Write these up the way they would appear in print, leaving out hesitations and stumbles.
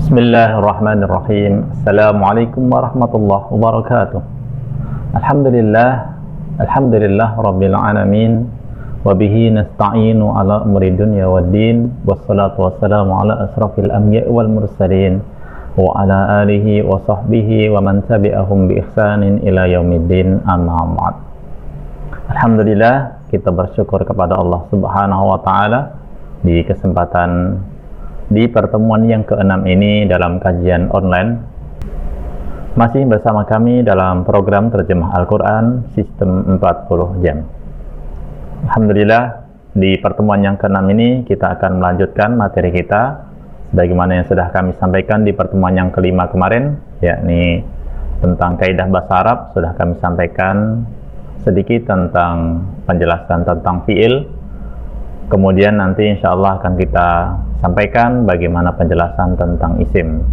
Bismillahirrahmanirrahim. Assalamualaikum warahmatullahi wabarakatuh. Alhamdulillah rabbil alamin. Wa bihi nasta'inu ala umri dunya waddin. Wassalatu wassalamu ala asrafil anbiya'i wal mursalin wa ala alihi wa sahbihi wa man tabi'ahum bi ihsanin ila yaumiddin, amma ba'd. Alhamdulillah, kita bersyukur kepada Allah Subhanahu wa taala di pertemuan yang ke-6 ini dalam kajian online. Masih bersama kami dalam program terjemah Al-Quran sistem 40 jam. Alhamdulillah, di pertemuan yang ke-6 ini kita akan melanjutkan materi kita sebagaimana yang sudah kami sampaikan di pertemuan yang ke-5 kemarin, yakni tentang kaidah bahasa Arab. Sudah kami sampaikan sedikit tentang penjelasan tentang fi'il. Kemudian nanti insya Allah akan kita sampaikan bagaimana penjelasan tentang isim.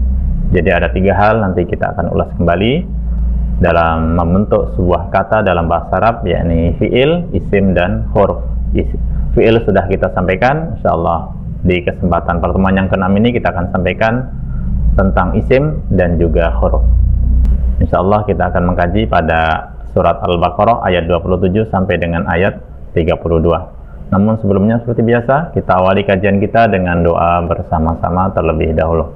Jadi ada 3 hal nanti kita akan ulas kembali dalam membentuk sebuah kata dalam bahasa Arab, yakni fi'il, isim, dan huruf. Fi'il sudah kita sampaikan, insya Allah di kesempatan pertemuan yang ke-6 ini kita akan sampaikan tentang isim dan juga huruf. Insya Allah kita akan mengkaji pada surat Al-Baqarah ayat 27 sampai dengan ayat 32. Namun sebelumnya seperti biasa, kita awali kajian kita dengan doa bersama-sama terlebih dahulu.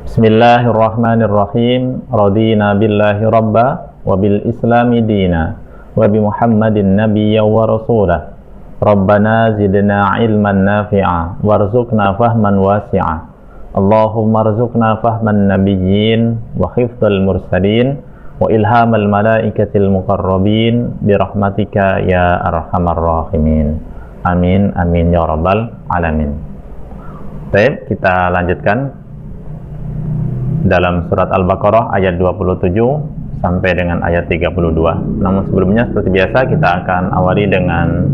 Bismillahirrahmanirrahim. Radina billahi rabba wa bil islami dina wa bi Muhammadin nabiyya wa rasulah. Rabbana zidna ilman nafi'a warzuqna fahman wasi'a. Allahumma rzuqna fahman nabiyyin wa hifdzal mursalin wa ilhamal malaikatil muqarrabin birahmatika ya arhamar rahimin. Amin amin ya rabbal alamin. Baik, kita lanjutkan dalam surat Al-Baqarah ayat 27 sampai dengan ayat 32. Namun sebelumnya seperti biasa kita akan awali dengan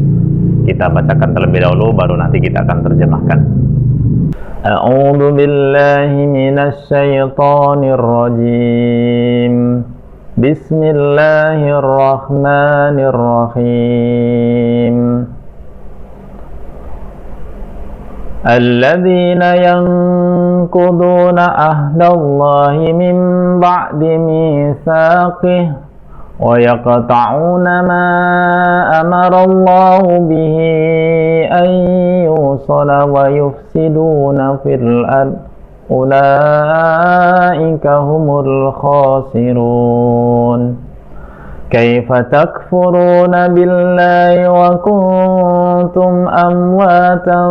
kita bacakan terlebih dahulu, baru nanti kita akan terjemahkan. A'udzu billahi minasy syaithanir rajim. Bismillahirrahmanirrahim. Alladzina yanquduna ahdallahi min ba'di mitsaqih wa yaqta'una ma amara Allahu bihi an yusala wa yufsiduna fil ardh ulaika humul khasirun. Kaifa takfuruna billahi wa kuntum amwatan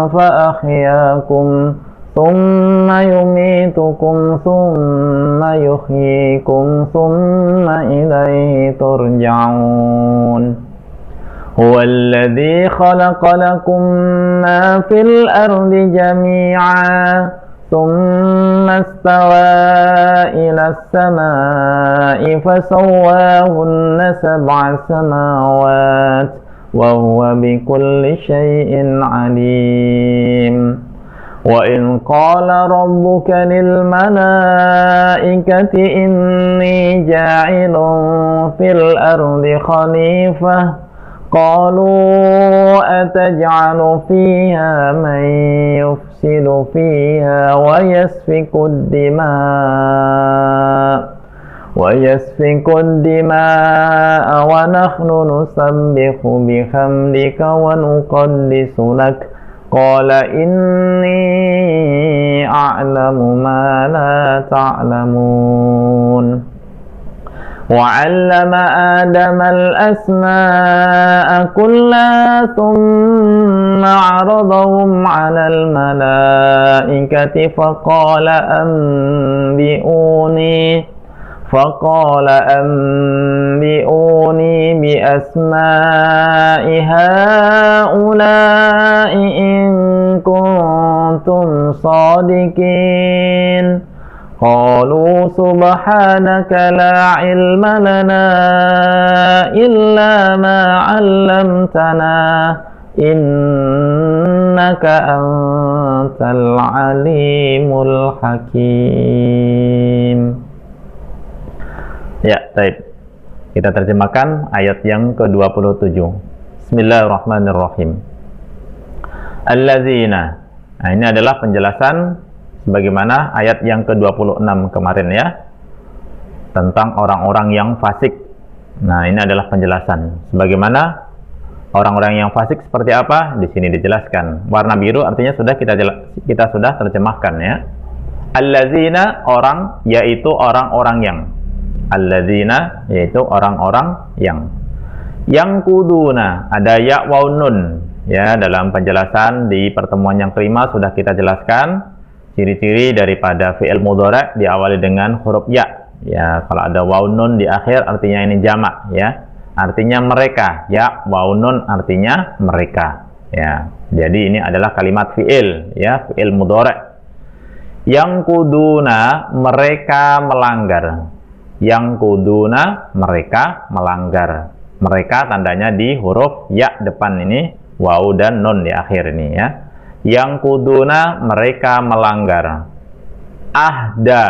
fa ahyakum thumma yumitukum thumma yuhyikum thumma ilayhi turja'un. Huwa alladhi khalaqa lakum ma fil ardi jami'an ثم استوى إلى السماء فسواهن 7 سماوات وهو بكل شيء عليم. وإذ قال ربك للملائكة إني جاعل في الأرض خليفة قالوا أتجعل فيها من يفسد فيها ويسفك الدماء ونحن نسبح بحمدك ونقدس لك قال إني أعلم ما لا تعلمون. وعلم آدم الأسماء كلها ثم عرضهم على الملائكة فقال أنبئوني بأسماء هؤلاء إن كنتم صادقين. قالوا سبحانك لا علم لنا إلا ما علمتنا إنك أنت العليم الحكيم. Ya, baik. Kita terjemahkan ayat yang ke-27. Bismillahirrahmanirrahim. Allazina. Nah, ini adalah penjelasan sebagaimana ayat yang ke-26 kemarin ya, tentang orang-orang yang fasik. Nah, ini adalah penjelasan sebagaimana orang-orang yang fasik seperti apa di sini dijelaskan. Warna biru artinya sudah kita sudah terjemahkan ya. Allazina, orang, yaitu orang-orang yang. Allazina, yaitu orang-orang yang. Yang kuduna, ada ya waw nun ya, dalam penjelasan di pertemuan yang kelima sudah kita jelaskan ciri-ciri daripada fi'il mudhari' diawali dengan huruf ya. Ya, kalau ada waw nun di akhir artinya ini jamak ya. Artinya mereka, ya waw nun artinya mereka ya. Jadi ini adalah kalimat fi'il ya, fi'il mudhari'. Yang kuduna, mereka melanggar. Yang kuduna, mereka melanggar. Mereka tandanya di huruf ya depan ini, waw dan nun di akhir ini ya. Yang kuduna, mereka melanggar. Ahda,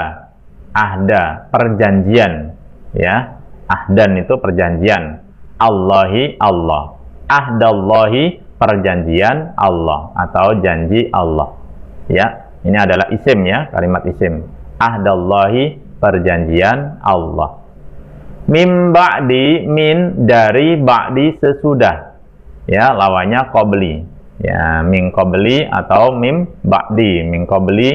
ahda, perjanjian ya. Ahdan itu perjanjian. Allahi, Allah. Ahdallahi, perjanjian Allah atau janji Allah ya. Ini adalah isim ya, kalimat isim. Ahdallahi, perjanjian Allah. Min ba'di, min dari ba'di sesudah ya, lawannya qabli ya, min qabli atau min ba'di. Min qabli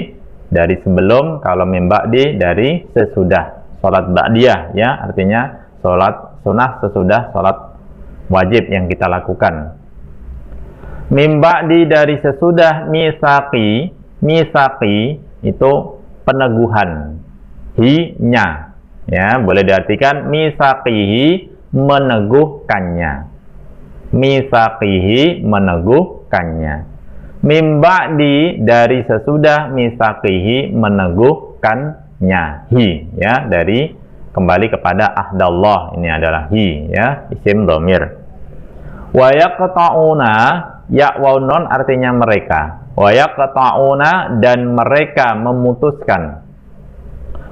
dari sebelum, kalau min ba'di dari sesudah. Salat ba'diyah ya, artinya salat sunnah sesudah salat wajib yang kita lakukan. Min ba'di dari sesudah, misaqi, misaqi itu peneguhan, hi-nya ya, boleh diartikan misaqihi, meneguhkannya. Misaqihi, meneguhkannya. Min ba'di dari sesudah, misaqihi, meneguhkannya. Hi ya, dari kembali kepada ahdallah, ini adalah hi ya, isim dhamir. Wa yaqta'una, ya waw nun artinya mereka. Wa yaqta'una, dan mereka memutuskan.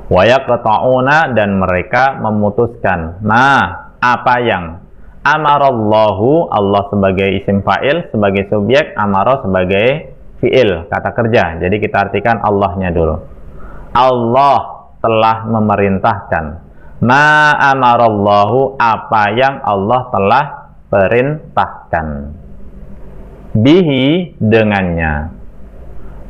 Wa yaqta'una, dan mereka memutuskan. Ma, apa yang amarallahu, Allah sebagai isim fa'il, sebagai subjek, amara sebagai fi'il, kata kerja. Jadi kita artikan Allahnya dulu. Allah telah memerintahkan. Ma amarallahu, apa yang Allah telah perintahkan. Bihi, dengannya.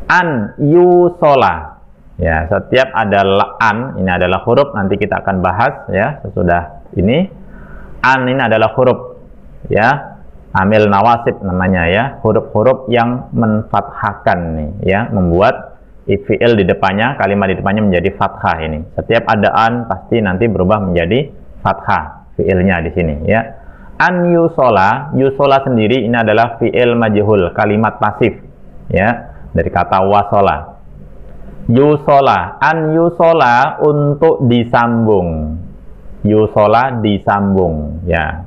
An yusola. Ya, setiap ada an, ini adalah huruf, nanti kita akan bahas ya sesudah ini. An ini adalah huruf ya, amil nawasib namanya ya, huruf-huruf yang menfathahkan nih ya, membuat fi'il di depannya, kalimat di depannya menjadi fathah ini. Setiap ada an pasti nanti berubah menjadi fathah fi'ilnya di sini ya. An yusola, yusola sendiri ini adalah fi'il majhul, kalimat pasif ya, dari kata wasola. Yusola, an yusola, untuk disambung. Yusola, disambung ya.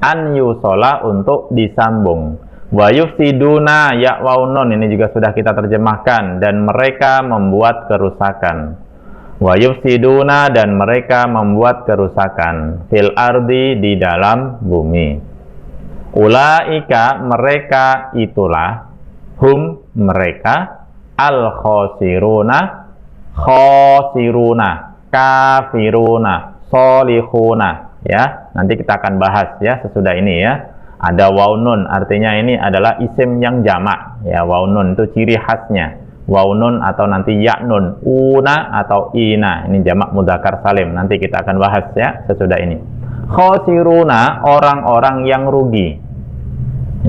An yusola, untuk disambung. Wa yufsiduna, ya waw nun, ini juga sudah kita terjemahkan, dan mereka membuat kerusakan. Wa yufsiduna, dan mereka membuat kerusakan. Fil ardi, di dalam bumi. Ulaika, mereka itulah. Hum, mereka. Al khosiruna, khosiruna, kafiruna, solihuna ya. Nanti kita akan bahas ya sesudah ini ya. Ada waw nun, artinya ini adalah isim yang jamak ya. Waw nun itu ciri khasnya. Waw nun atau nanti ya nun, una atau ina, ini jamak mudzakkar salim. Nanti kita akan bahas ya sesudah ini. Khosiruna, orang-orang yang rugi.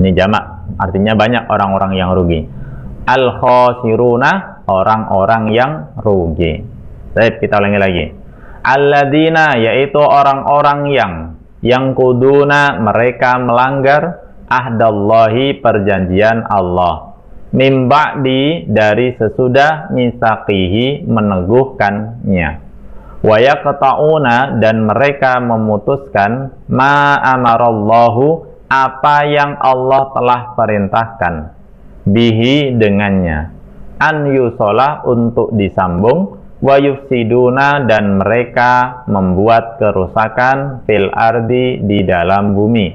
Ini jamak, artinya banyak orang-orang yang rugi. Al-khosiruna, orang-orang yang rugi. Baik, kita ulangi lagi. Alladzina, yaitu orang-orang yang kuduna, mereka melanggar ahdallahi, perjanjian Allah. Min ba'di, dari sesudah, misaqihi, meneguhkannya. Wa yaqta'una, dan mereka memutuskan ma amarallahu, apa yang Allah telah perintahkan. Bihi, dengannya. An yusola, untuk disambung. Wa yufsiduna, dan mereka membuat kerusakan. Fil ardi, di dalam bumi.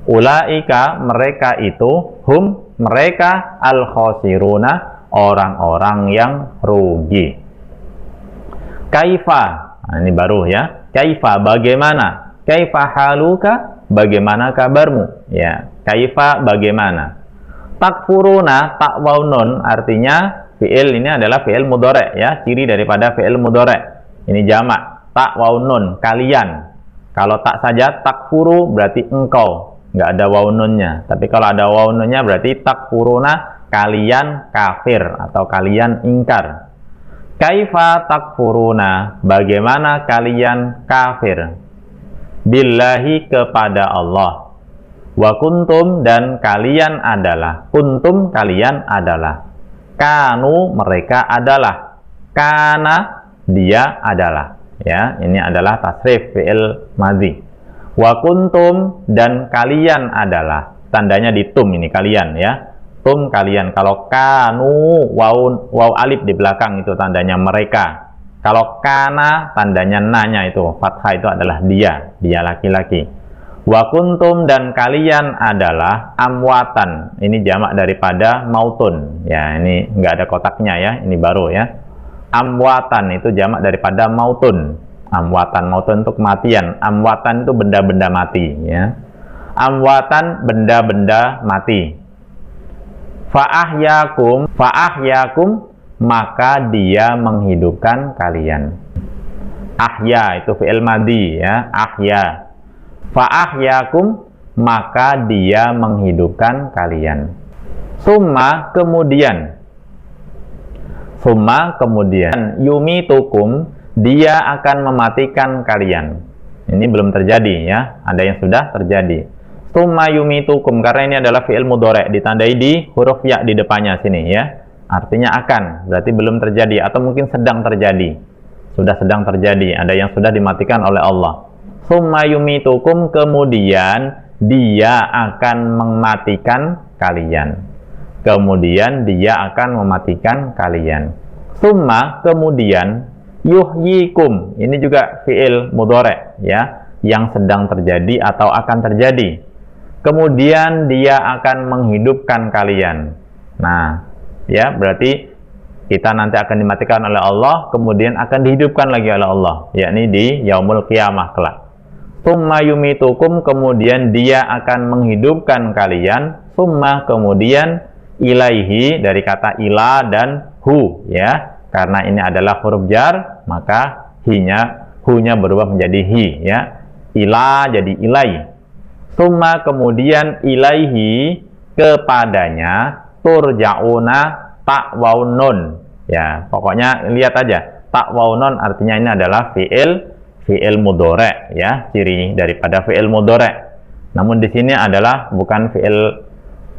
Ulaika, mereka itu. Hum, mereka. Al khosiruna, orang-orang yang rugi. Kaifa, nah, ini baru ya. Kaifa, bagaimana? Kaifa haluka, bagaimana kabarmu? Ya, kaifa, bagaimana? Takfuruna, tak waw nun, artinya fi'il ini adalah fi'il mudhari' ya, ciri daripada fi'il mudhari'. Ini jamak, tak waw nun, kalian. Kalau tak saja takfuru berarti engkau, nggak ada waw nunnya. Tapi kalau ada waw nunnya berarti takfuruna, kalian kafir atau kalian ingkar. Kaifa takfuruna, bagaimana kalian kafir? Billahi, kepada Allah. Wa kuntum, dan kalian adalah. Kuntum, kalian adalah. Kanu, mereka adalah. Kana, dia adalah. Ya, ini adalah tasrif fi'il madhi. Wa kuntum, dan kalian adalah. Tandanya di tum ini, kalian ya. Tum, kalian. Kalau kanu, waw alif di belakang itu tandanya mereka. Kalau kana, tandanya nanya itu, fathah itu adalah dia laki-laki. Wa kuntum, dan kalian adalah amwatan. Ini jamak daripada mautun. Ya, ini enggak ada kotaknya ya, ini baru ya. Amwatan itu jamak daripada mautun. Amwatan, mautun untuk kematian. Amwatan itu benda-benda mati ya. Amwatan, benda-benda mati. Fa'ahyakum, maka dia menghidupkan kalian. Ahya itu fi'il madhi ya, ahya. Fa'ahyakum, maka dia menghidupkan kalian. Summa, kemudian. Yumitukum, dia akan mematikan kalian. Ini belum terjadi ya, ada yang sudah terjadi. Summa yumitukum, karena ini adalah fi'il mudhari', ditandai di huruf ya di depannya sini ya. Artinya akan, berarti belum terjadi atau mungkin sedang terjadi. Sudah sedang terjadi, ada yang sudah dimatikan oleh Allah. Summa yumitukum, kemudian dia akan mematikan kalian. Kemudian dia akan mematikan kalian. Summa, kemudian yuhyikum, ini juga fi'il mudhari' ya, yang sedang terjadi atau akan terjadi. Kemudian dia akan menghidupkan kalian. Nah, ya, berarti kita nanti akan dimatikan oleh Allah, kemudian akan dihidupkan lagi oleh Allah, yakni di yaumul qiyamah kelak. Summa yumitukum, kemudian dia akan menghidupkan kalian. Summa, kemudian ilaihi, dari kata ila dan hu ya, karena ini adalah huruf jar, maka hu-nya berubah menjadi hi ya. Ila jadi ilai. Summa, kemudian ilaihi, kepadanya, turja'una, tak waw nun ya, pokoknya lihat aja, tak waw nun artinya ini adalah fi'il mudhari' ya, ciri daripada fi'il mudhari'. Namun di sini adalah bukan fi'il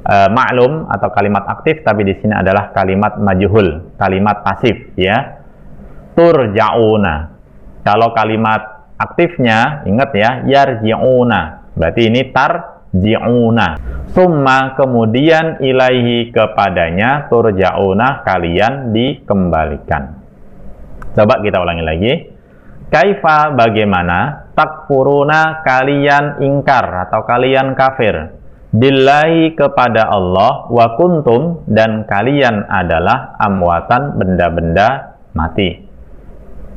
ma'lum atau kalimat aktif, tapi di sini adalah kalimat majhul, kalimat pasif ya. Turja'una. Kalau kalimat aktifnya ingat ya, yarji'una. Berarti ini tarji'una. Summa, kemudian ilaihi, kepadanya, turja'una, kalian dikembalikan. Coba kita ulangi lagi. Kaifa, bagaimana? Takfuruna, kalian ingkar atau kalian kafir. Billahi, kepada Allah. Wa kuntum, dan kalian adalah amwatan, benda-benda mati.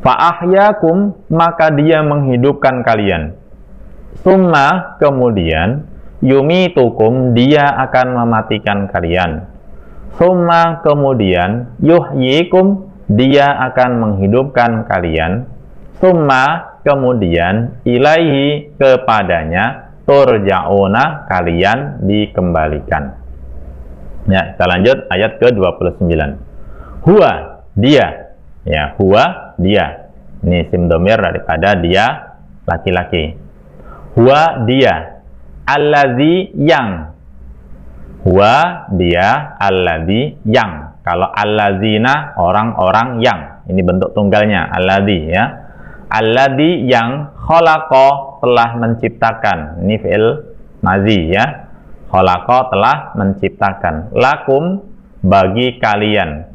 Fa'ahyakum, maka dia menghidupkan kalian. Summa, kemudian yumitukum, dia akan mematikan kalian. Summa, kemudian yuhyikum, dia akan menghidupkan kalian. Summa, kemudian ilaihi, kepadanya, turja'una, kalian dikembalikan. Ya, kita lanjut ayat ke-29. Huwa, dia. Ya, huwa, dia. Ini isim dhamir daripada dia laki-laki. Huwa, dia. Allazi, yang. Huwa, dia. Allazi, yang. Kalau allazina, orang-orang yang. Ini bentuk tunggalnya, allazi ya. Allazi, yang, khalaqa, telah menciptakan. Ini fi'il madhi ya. Khalaqa, telah menciptakan. Lakum, bagi kalian.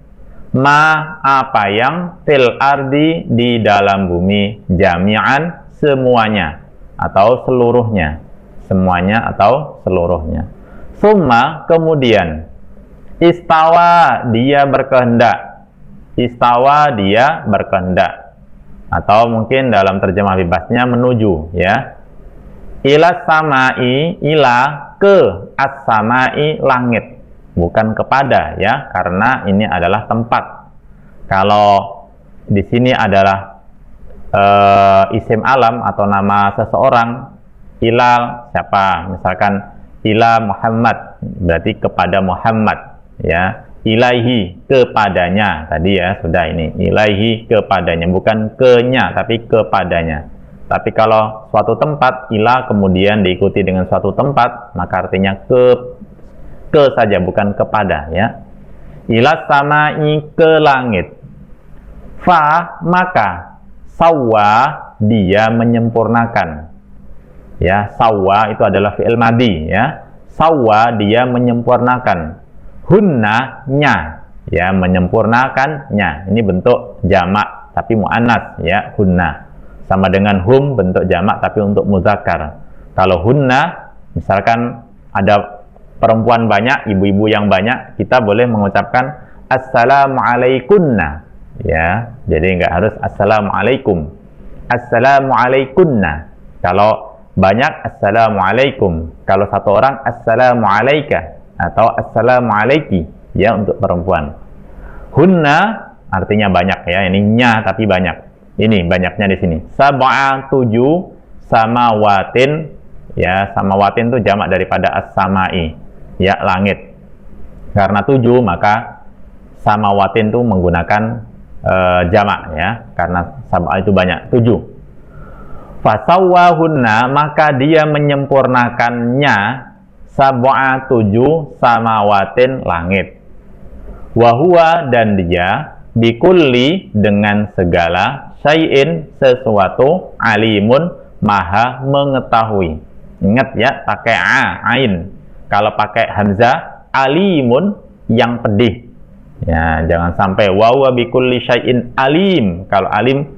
Ma, apa yang, fil ardi, di dalam bumi, jami'an, semuanya atau seluruhnya. Semuanya atau seluruhnya. Summa, kemudian Istawa, dia berkehendak. Istawa, dia berkehendak. Atau mungkin dalam terjemah bebasnya menuju, ya. Ila samai, ila ke as-samai, langit. Bukan kepada, ya, karena ini adalah tempat. Kalau di sini adalah isim alam atau nama seseorang, ila siapa? Misalkan ila Muhammad, berarti kepada Muhammad, ya. Ilaihi, kepadanya. Tadi ya sudah ini, ilaihi, kepadanya, bukan kenya tapi kepadanya. Tapi kalau suatu tempat ila kemudian diikuti dengan suatu tempat, maka artinya ke saja, bukan kepada, ya. Ila samai, ke langit. Fa, maka. Sawwa, dia menyempurnakan. Ya, sawwa itu adalah fi'il madhi, ya. Sawwa, dia menyempurnakan. Hunna, nya, ya, menyempurnakannya. Ini bentuk jamak tapi muannas, ya, hunna. Sama dengan hum, bentuk jamak tapi untuk muzakkar. Kalau hunna, misalkan ada perempuan banyak, ibu-ibu yang banyak, kita boleh mengucapkan assalamualaikunna, ya. Jadi enggak harus assalamualaikum. Assalamualaikunna. Kalau banyak assalamualaikum. Kalau satu orang assalamualaika atau assalamualaiki, ya, untuk perempuan. Hunna artinya banyak, ya. Ini nya tapi banyak. Ini banyaknya di sini. Sab'a, 7, samawatin, ya, samawatin itu jamak daripada as-samai, ya, langit. Karena 7 maka samawatin itu menggunakan jamak, ya, karena sab'a itu banyak, 7. Fasawwahunna, maka dia menyempurnakannya, sab'a, 7, samawatin, langit. Wahuwa, dan dia, bikulli, dengan segala, syai'in, sesuatu, alimun, maha mengetahui. Ingat, ya, pakai ain. Kalau pakai hamzah, alimun, yang pedih. Ya, jangan sampai wahuwa bikulli syai'in alim. Kalau alim,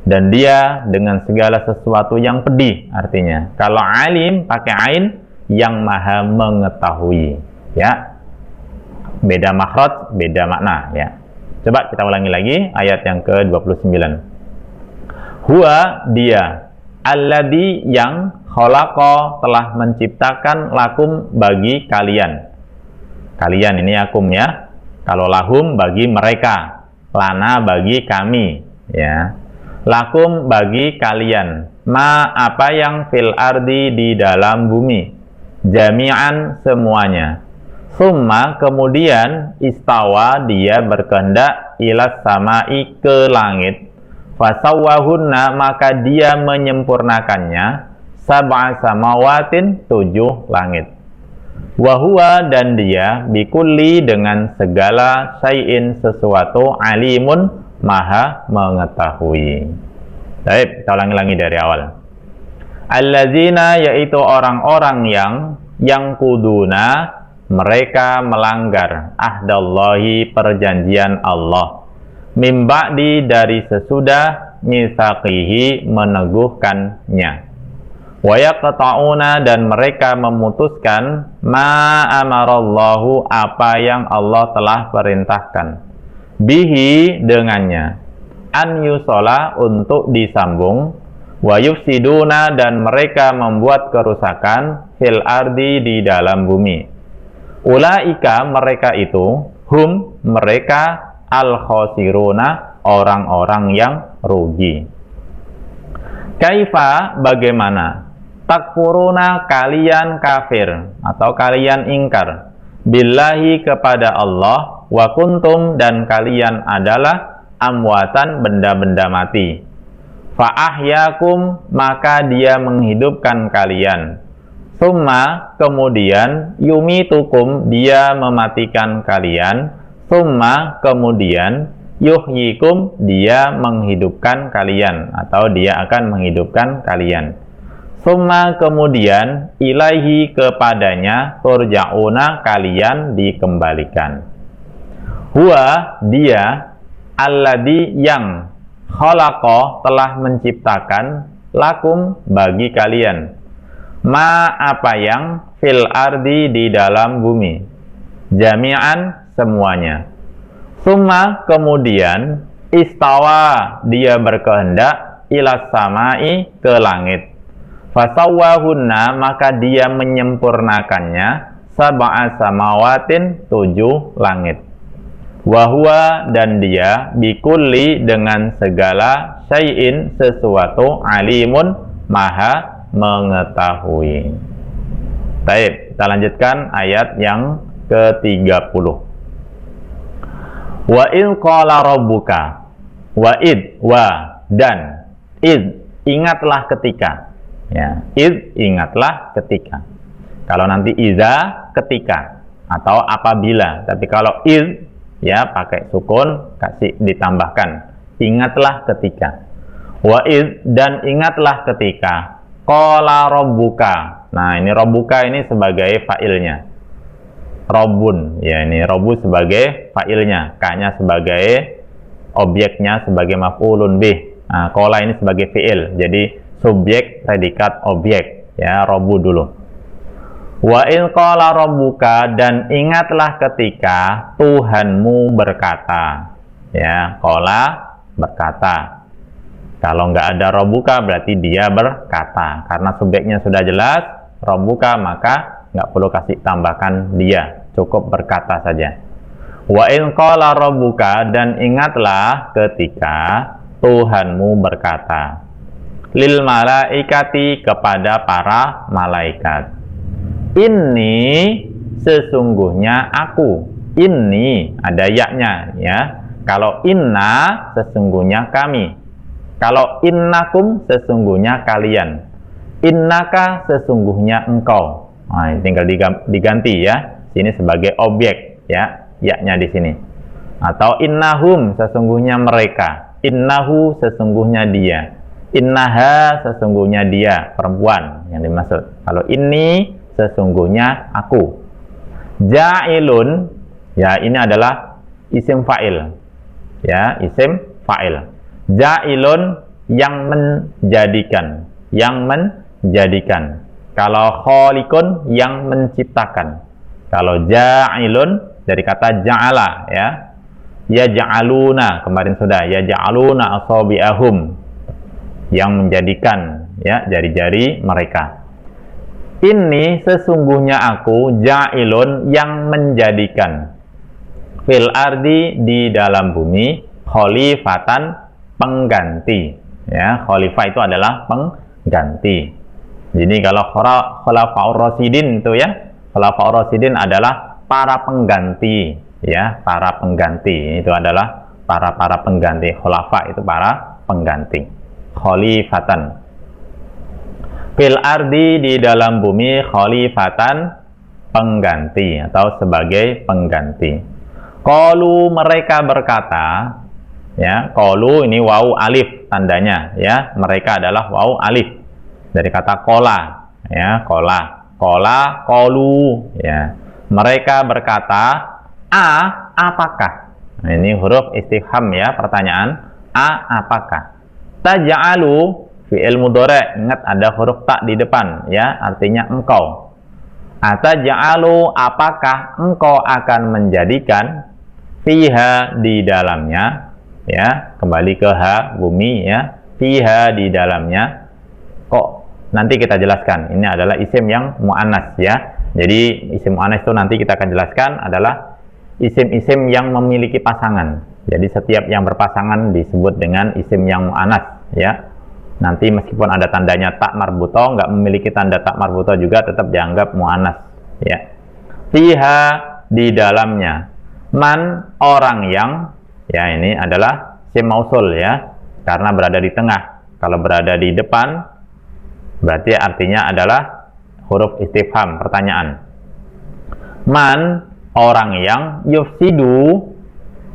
dan dia dengan segala sesuatu yang pedih, artinya. Kalau alim pakai ain, yang maha mengetahui, ya. Beda makhraj, beda makna, ya. Coba kita ulangi lagi ayat yang ke-29. Huwa, dia, alladzi, yang, khalaqa, telah menciptakan, lakum, bagi kalian. Kalian ini akum, ya. Kalau lahum, bagi mereka. Lana, bagi kami, ya. Lakum, bagi kalian. Ma, apa yang fil ardi, di dalam bumi. Jami'an, semuanya. Summa, kemudian, istawa, dia berkehendak, ilas samai, ke langit. Fasawwahunna, maka dia menyempurnakannya, sab'a samawatin, 7 langit. Wahuwa, dan dia, bikulli, dengan segala, syai'in, sesuatu, alimun, maha mengetahui. Baik, kita ulangi lagi dari awal. Allazina, yaitu orang-orang yang kuduna, mereka melanggar ahdallahi, perjanjian Allah, mim ba'di, dari sesudah, mitsaqihi, meneguhkannya. Wa yaqta'una, dan mereka memutuskan, ma amarallahu, apa yang Allah telah perintahkan, bihi, dengannya, an yusola, untuk disambung, wa yufsiduna, dan mereka membuat kerusakan, fil ardi, di dalam bumi. Ulaika, mereka itu, hum, mereka, al khosiruna, orang-orang yang rugi. Kaifa, bagaimana, takfuruna, kalian kafir atau kalian ingkar, billahi, kepada Allah, wa kuntum, dan kalian adalah amwatan, benda-benda mati. Fa ahyakum, maka dia menghidupkan kalian. Summa, kemudian, yumitukum, dia mematikan kalian. Summa, kemudian, yuhyikum, dia menghidupkan kalian atau dia akan menghidupkan kalian. Summa, kemudian, ilaihi, kepadanya, turja'una, kalian dikembalikan. Huwa, dia, alladzi, yang, khalaqa, telah menciptakan, lakum, bagi kalian, ma, apa yang, fil ardi, di dalam bumi, jami'an semuanya. Summa kemudian istawa dia berkehendak ilas samai ke langit. Fasawwahunna maka dia menyempurnakannya sab'a samawatin 7 langit. Wahwa dan dia bikulli dengan segala syai'in sesuatu alimun maha mengetahui. Baik, kita lanjutkan ayat yang ke-30. Wa in qala rabbuka wa id wa dan id ingatlah ketika, ya, id ingatlah ketika. Kalau nanti iza ketika atau apabila, tapi kalau id ya pakai sukun kasih ditambahkan ingatlah ketika. Wa id dan ingatlah ketika qala rabbuka. Nah, ini rabbuka ini sebagai fa'ilnya. Robun, ya ini robu sebagai fa'ilnya, ka-nya sebagai objeknya sebagai maf'ulun bih. Nah, qala ini sebagai fi'il. Jadi subjek, predikat, objek, ya, robu dulu. Wa in qala rabbuka dan ingatlah ketika Tuhanmu berkata. Ya, qala berkata. Kalau nggak ada rabbuka berarti dia berkata. Karena subjeknya sudah jelas, rabbuka, maka nggak perlu kasih tambahkan dia, cukup berkata saja. Wa in qala rabbuka dan ingatlah ketika Tuhanmu berkata lil malaikati kepada para malaikat. Ini sesungguhnya aku. Ini ada yaknya, ya. Kalau inna sesungguhnya kami. Kalau innakum sesungguhnya kalian. Innaka sesungguhnya engkau. Nah, tinggal diganti ya. Sini sebagai objek, ya. Yaknya di sini. Atau innahum sesungguhnya mereka. Innahu sesungguhnya dia. Innaha sesungguhnya dia, perempuan yang dimaksud. Kalau ini sesungguhnya aku. Ja'ilun, ya ini adalah isim fa'il. Ya, isim fa'il. Ja'ilun yang menjadikan, yang menjadikan. Kalau khaliqun yang menciptakan. Kalau ja'ilun dari kata ja'ala, ya. Ya ja'aluna, kemarin sudah, ya ja'aluna asabi'ahum, yang menjadikan, ya, jari-jari mereka. Ini sesungguhnya aku ja'ilun yang menjadikan fil ardi di dalam bumi khalifatan pengganti, ya. Khalifah itu adalah pengganti. Jadi kalau khulafaur rasyidin itu, ya, khulafaur rasyidin adalah para pengganti, ya, para pengganti. Itu adalah para pengganti. Khulafa itu para pengganti. Khalifatan fil ardi di dalam bumi khalifatan pengganti atau sebagai pengganti. Qalu mereka berkata, ya, qalu ini wawu alif tandanya, ya, mereka adalah wawu alif dari kata qala, ya, qala, qalu, ya, mereka berkata apakah. Nah, ini huruf istifham, ya, pertanyaan apakah. Taj'alu fi'il mudhari', ingat ada huruf ta di depan, ya, artinya engkau. Taj'alu apakah engkau akan menjadikan fiha di dalamnya, ya, kembali ke ha bumi, ya, fiha di dalamnya. Kok nanti kita jelaskan, ini adalah isim yang mu'annas, ya. Jadi isim mu'annas itu nanti kita akan jelaskan adalah isim-isim yang memiliki pasangan. Jadi setiap yang berpasangan disebut dengan isim yang mu'annas, ya. Nanti meskipun ada tandanya tak marbuto, nggak memiliki tanda tak marbuto juga tetap dianggap mu'annas, ya. Fiha di dalamnya. Man orang yang, ya, ini adalah isim mausul, ya, karena berada di tengah. Kalau berada di depan berarti artinya adalah huruf istifham, pertanyaan. Man orang yang yufsidu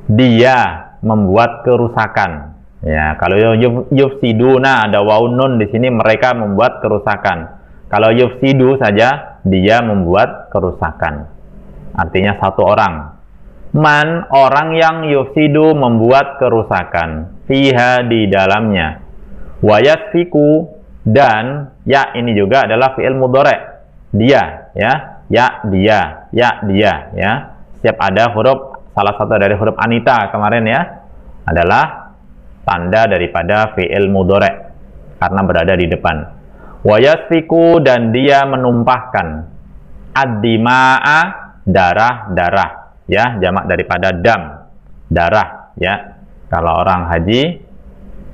dia membuat kerusakan. Ya, kalau yufsiduna ada wawu nun di sini, mereka membuat kerusakan. Kalau yufsidu saja dia membuat kerusakan. Artinya satu orang. Man orang yang yufsidu membuat kerusakan. Fiha di dalamnya. Wa yasfiku dan ya ini juga adalah fi'il mudhari'. Dia, ya. Ya dia, ya. setiap ada huruf, salah satu dari huruf anita kemarin ya, adalah tanda daripada fi'il mudhari karena berada di depan. Wa yasfiku, dan dia menumpahkan, ad-dima'a, darah-darah ya, jamak daripada dam, darah ya. Kalau orang haji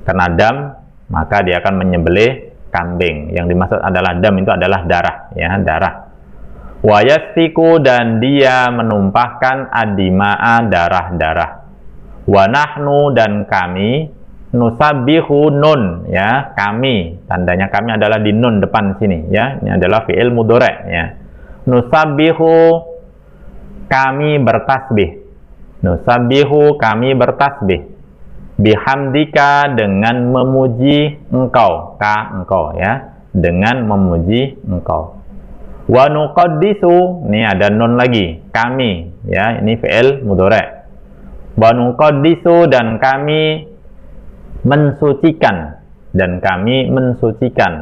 kena dam, maka dia akan menyembelih kambing. Yang dimaksud adalah dam, itu adalah darah ya, darah. Wa yasfiku, dan dia menumpahkan ad-dima'a, darah-darah. Wa nahnu, dan kami, nusabbihu, nun ya, kami, tandanya kami adalah di nun depan sini ya, ini adalah fi'il mudhari ya. Nusabbihu, kami bertasbih. Nusabbihu, kami bertasbih. Bihamdika, dengan memuji engkau, engkau ya, dengan memuji engkau. Wa nuqaddisu, ini ada nun lagi, kami ya, ini fi'il mudhari. Wa nuqaddisu, dan kami mensucikan,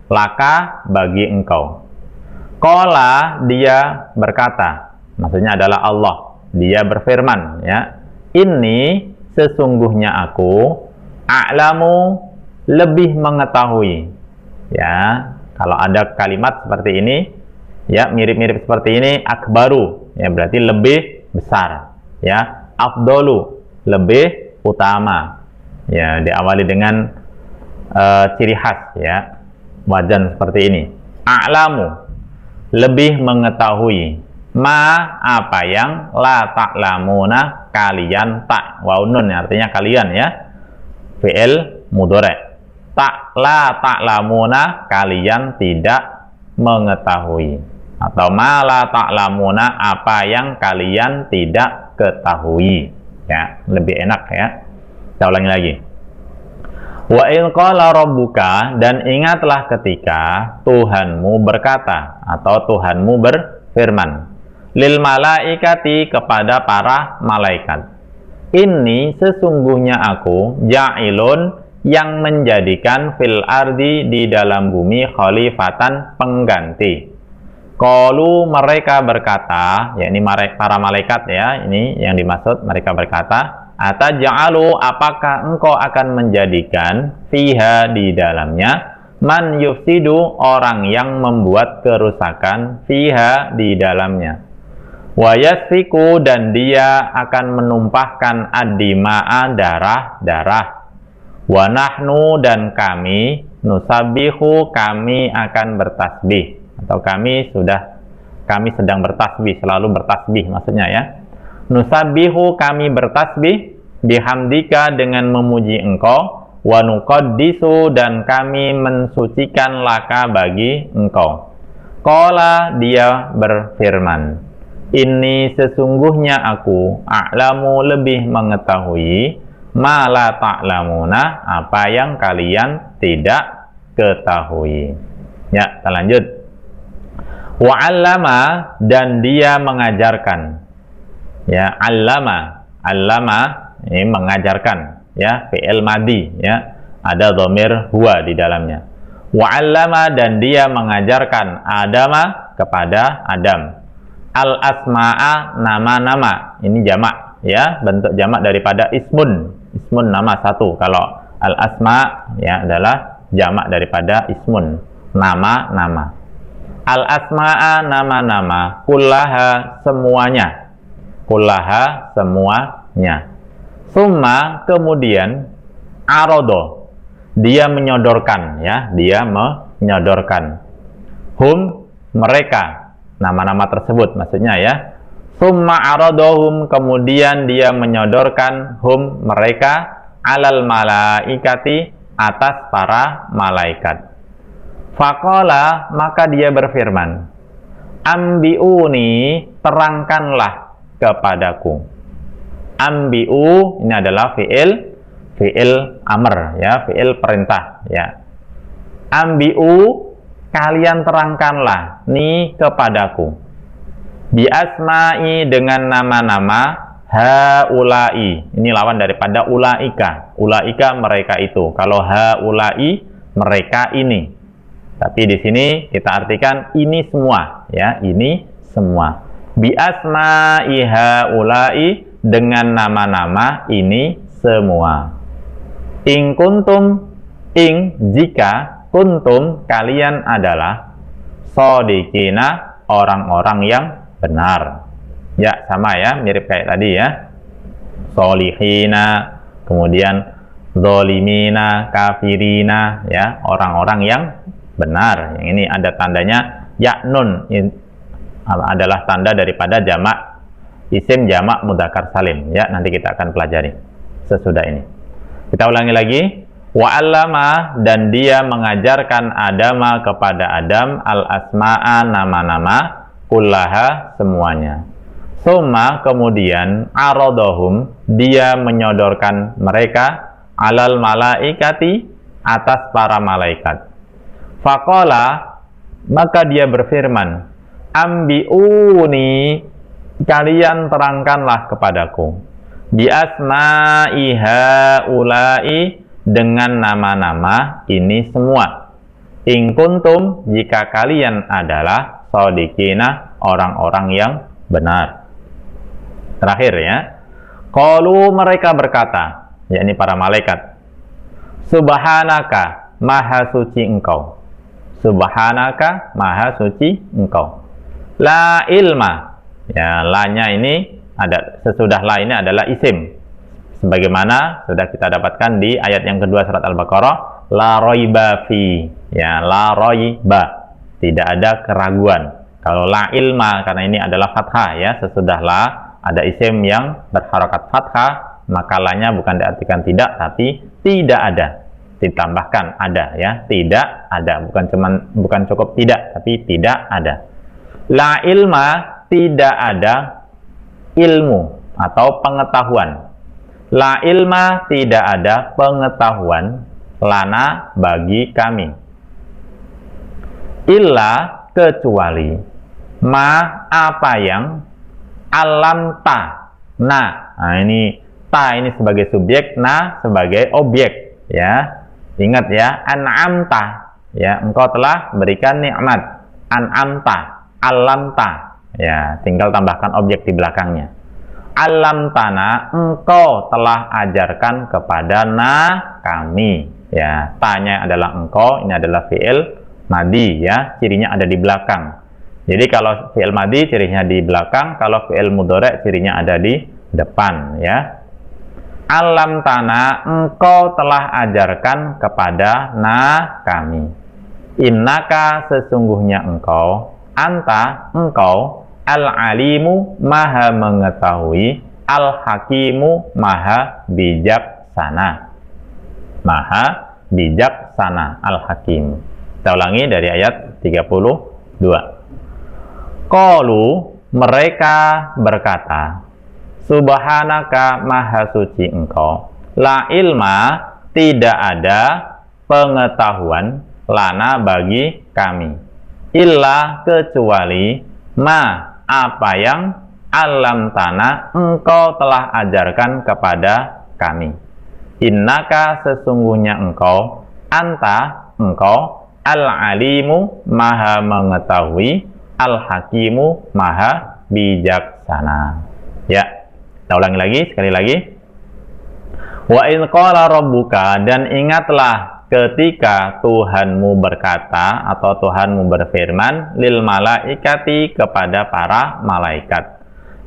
laka, bagi engkau. Qala, dia berkata, maksudnya adalah Allah, dia berfirman ya, ini sesungguhnya aku, a'lamu, lebih mengetahui ya. Kalau ada kalimat seperti ini ya, mirip-mirip seperti ini, akbaru ya, berarti lebih besar ya, afdolu, lebih utama ya, diawali dengan ciri khas ya, wajan seperti ini. A'lamu, lebih mengetahui, ma, apa yang, la ta'lamuna, kalian, tak, waw nun artinya kalian ya, fi'il mudhari. La ta'lamuna, kalian tidak mengetahui, atau ma la ta'lamuna, apa yang kalian tidak ketahui ya, lebih enak ya. Kita ulangi lagi. Wa in qala rabbuka, dan ingatlah ketika Tuhanmu berkata, atau Tuhanmu berfirman, lil malaikati, kepada para malaikat, ini sesungguhnya aku, ja'ilun, yang menjadikan, fil ardi, di dalam bumi, khalifatan, pengganti. Qalu, mereka berkata, yakni para malaikat ya, ini yang dimaksud, mereka berkata, ataj'alu, apakah engkau akan menjadikan, fiha, di dalamnya, man yufsidu, orang yang membuat kerusakan, fiha, di dalamnya. Wa yasfiku, dan dia akan menumpahkan, ad-dima'a, darah-darah. Wa nahnu, dan kami, nusabbihu, kami akan bertasbih, atau kami sedang bertasbih, selalu bertasbih maksudnya ya. Nusabbihu, kami bertasbih, bihamdika, dengan memuji engkau, wa nuqaddisu, dan kami mensucikan, laka, bagi engkau. Qala, dia berfirman, ini sesungguhnya aku, a'lamu, lebih mengetahui, ma la ta'lamuna, apa yang kalian tidak ketahui. Ya, kita lanjut. Wa 'allama, dan dia mengajarkan. Ya, 'allama, ini mengajarkan ya, fi'il madi ya, ada dhamir huwa di dalamnya. Wa 'allama, dan dia mengajarkan, Adama, kepada Adam, al asma'a, nama-nama, ini jamak ya, bentuk jamak daripada ismun nama satu. Kalau al asma ya adalah jamak daripada ismun, nama-nama. Al asma'a, nama-nama, kullaha, semuanya, semuanya. Summa, kemudian, arodo, dia menyodorkan ya, hum, mereka, nama-nama tersebut maksudnya ya. Summa arodohum, kemudian dia menyodorkan, hum, mereka, alal malaikati, atas para malaikat. Faqala, maka dia berfirman, ambi'uni, terangkanlah kepadaku. Ambi'u, ini adalah fi'il amr ya, fi'il perintah ya. Ambi'u, kalian terangkanlah, ni, kepadaku. Bi asma'i, dengan nama-nama, haula'i, ini lawan daripada ulaika. Ulaika, mereka itu. Kalau haula'i, mereka ini. Tapi di sini kita artikan ini semua ya, ini semua. bi asma'i haula'i, dengan nama-nama ini semua. In kuntum, ing jika, kuntum kalian adalah, shodiqina orang-orang yang benar. Ya, sama ya, mirip kayak tadi ya. Solihina, kemudian zolimina, kafirina, ya, orang-orang yang benar. Yang ini ada tandanya ya nun, adalah tanda daripada jamak isim jamak mudzakkar salim. Ya, nanti kita akan pelajari sesudah ini. Kita ulangi lagi. Wa 'allama, dan dia mengajarkan Adama kepada Adam al asma'a, nama-nama, kullaha, semuanya. Summa, kemudian, aradahum, dia menyodorkan mereka, alal malaikati, atas para malaikat. Faqala, maka dia berfirman, ambi'uni, kalian terangkanlah kepadaku, bi asma'i haula'i, dengan nama-nama ini semua. In kuntum, jika kalian adalah shodiqina, orang-orang yang benar. Terakhir ya. Qalu, mereka berkata, yakni para malaikat, subhanaka, maha suci engkau. Subhanaka, maha suci engkau. La ilma, ya, la-nya ini ada, sesudah la ini adalah isim. Sebagaimana sudah kita dapatkan di ayat yang kedua surat Al-Baqarah, la roiba fi, ya, la roiba, tidak ada keraguan. Kalau la ilma, karena ini adalah fathah ya, sesudah la ada isim yang berharokat fathah, maka la-nya bukan diartikan tidak, tapi tidak ada, ditambahkan ada ya, tidak ada, bukan cukup tidak, tapi tidak ada. La ilma, tidak ada ilmu atau pengetahuan. La ilma, tidak ada pengetahuan, lana, bagi kami. Illa, kecuali, ma, apa yang, alam ta, nah ini ta ini sebagai subjek, na sebagai objek ya. Ingat ya, an'amta, ya, engkau telah berikan nikmat. An'amta, alamta, ya, tinggal tambahkan objek di belakangnya. Alam tanah, engkau telah ajarkan kepada na, kami, ya. Tanya adalah engkau, ini adalah fi'il madi ya, cirinya ada di belakang. Jadi kalau fi'il madi cirinya di belakang, kalau fi'il mudhari cirinya ada di depan ya. Alam tanah, engkau telah ajarkan kepada na, kami. Innaka, sesungguhnya engkau, anta, engkau, al-alimu, maha mengetahui, al-hakimu, maha bijaksana. Maha bijaksana, al-hakim. Kita ulangi dari ayat 32. Qalu, mereka berkata, subhanaka, maha suci engkau, la ilma, tidak ada pengetahuan, lana, bagi kami, illa, kecuali, ma, apa yang, alam tanah, engkau telah ajarkan kepada kami. Innaka, sesungguhnya engkau, anta, engkau, al-alimu, maha mengetahui, al-hakimu, maha bijaksana. Ya, kita ulangi lagi, sekali lagi. Wa in qala rabbuka, dan ingatlah ketika Tuhanmu berkata atau Tuhanmu berfirman, lil malaikati, kepada para malaikat,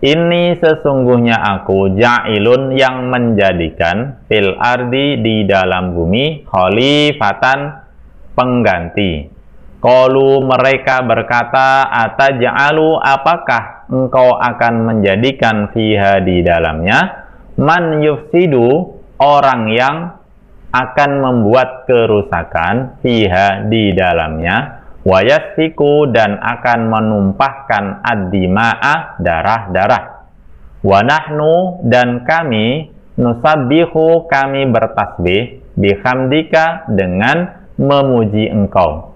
ini sesungguhnya aku ja'ilun, yang menjadikan, fil ardi, di dalam bumi, khalifatan, pengganti. Qalu, mereka berkata, ataj'alu, apakah engkau akan menjadikan fiha, di dalamnya, man yufsidu, orang yang akan membuat kerusakan, fiha, di dalamnya, wa yasfiku, dan akan menumpahkan ad-dima'a, darah-darah, wa nahnu, dan kami, nusabbihu, kami bertasbih, bihamdika, dengan memuji engkau,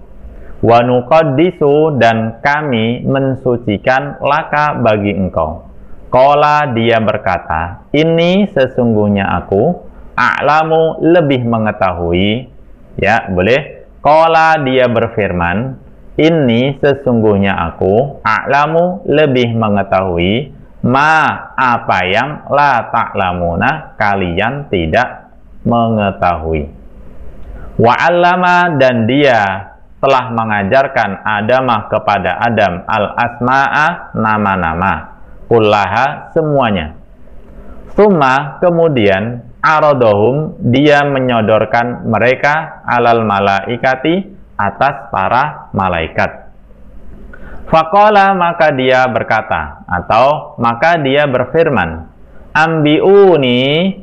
wa nuqaddisu, dan kami mensucikan, laka, bagi engkau. Qala, dia berkata, ini sesungguhnya aku, a'lamu, lebih mengetahui, ya, boleh. Qala, dia berfirman, Inni sesungguhnya aku a'lamu lebih mengetahui ma apa yang la ta'lamuna kalian tidak mengetahui. Wa 'allama dan dia telah mengajarkan Adamah kepada Adam al-asma'a nama-nama kullaha semuanya. Summa kemudian aradahum dia menyodorkan mereka alal malaikati atas para malaikat. Faqala maka dia berkata atau maka dia berfirman, ambiuni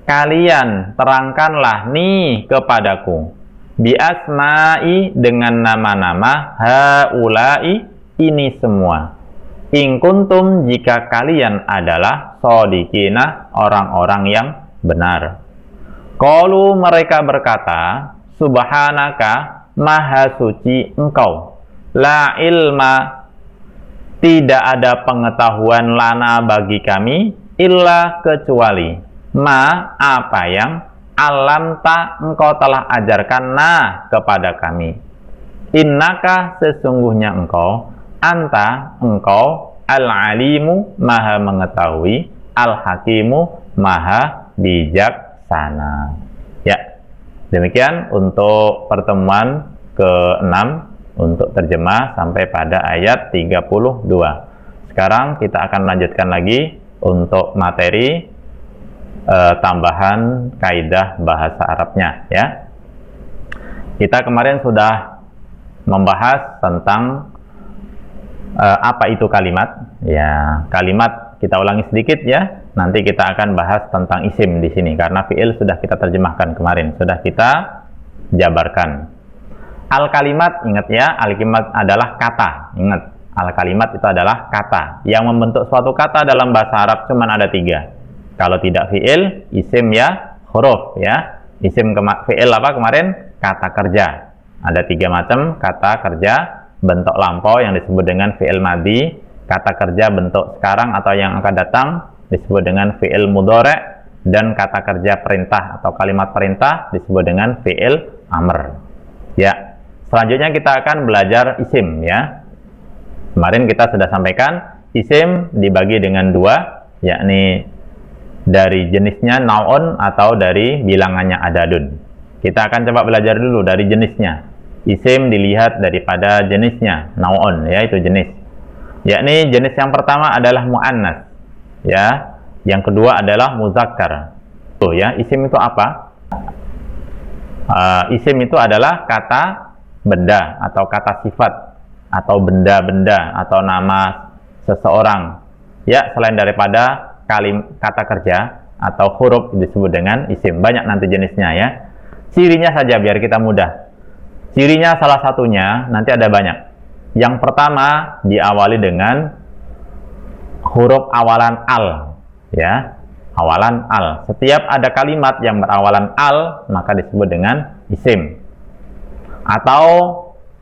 kalian terangkanlah nih kepadaku bi asma'i dengan nama-nama haula'i ini semua. In kuntum jika kalian adalah shodiqina orang-orang yang benar. Qalu mereka berkata, subhanaka maha suci engkau, la ilma tidak ada pengetahuan lana bagi kami illa kecuali ma apa yang alam tak engkau telah ajarkan nah kepada kami. Innaka sesungguhnya engkau anta engkau al-alimu maha mengetahui, al-hakimu maha bijaksana. Ya, demikian untuk pertemuan ke-6 untuk terjemah sampai pada ayat 32. Sekarang kita akan lanjutkan lagi untuk materi tambahan kaidah bahasa Arabnya ya. Kita kemarin sudah membahas tentang apa itu kalimat. Ya, kalimat kita ulangi sedikit ya. Nanti kita akan bahas tentang isim di sini karena fi'il sudah kita terjemahkan kemarin, sudah kita jabarkan. Al-kalimat, ingat ya, al-kalimat adalah kata. Ingat, al-kalimat itu adalah kata. Yang membentuk suatu kata dalam bahasa Arab cuma ada 3. Kalau tidak fi'il, isim ya, huruf ya. Isim fi'il apa kemarin? Kata kerja. Ada 3 macam kata kerja. Bentuk lampau yang disebut dengan fi'il madhi. Kata kerja bentuk sekarang atau yang akan datang disebut dengan fi'il mudhari'. Dan kata kerja perintah atau kalimat perintah disebut dengan fi'il amr. Ya. Selanjutnya kita akan belajar isim ya. Kemarin kita sudah sampaikan isim dibagi dengan 2, yakni dari jenisnya naun atau dari bilangannya adadun. Kita akan coba belajar dulu dari jenisnya. Isim dilihat daripada jenisnya, naun ya, itu jenis. Yakni jenis yang pertama adalah muannas ya. Yang kedua adalah muzakkar. Tuh ya, isim itu apa? Isim itu adalah kata benda atau kata sifat atau benda-benda atau nama seseorang ya, selain daripada kata kerja atau huruf disebut dengan isim. Banyak nanti jenisnya ya. Cirinya saja biar kita mudah. Cirinya salah satunya nanti ada banyak. Yang pertama diawali dengan huruf awalan al ya, awalan al. Setiap ada kalimat yang berawalan al maka disebut dengan isim. Atau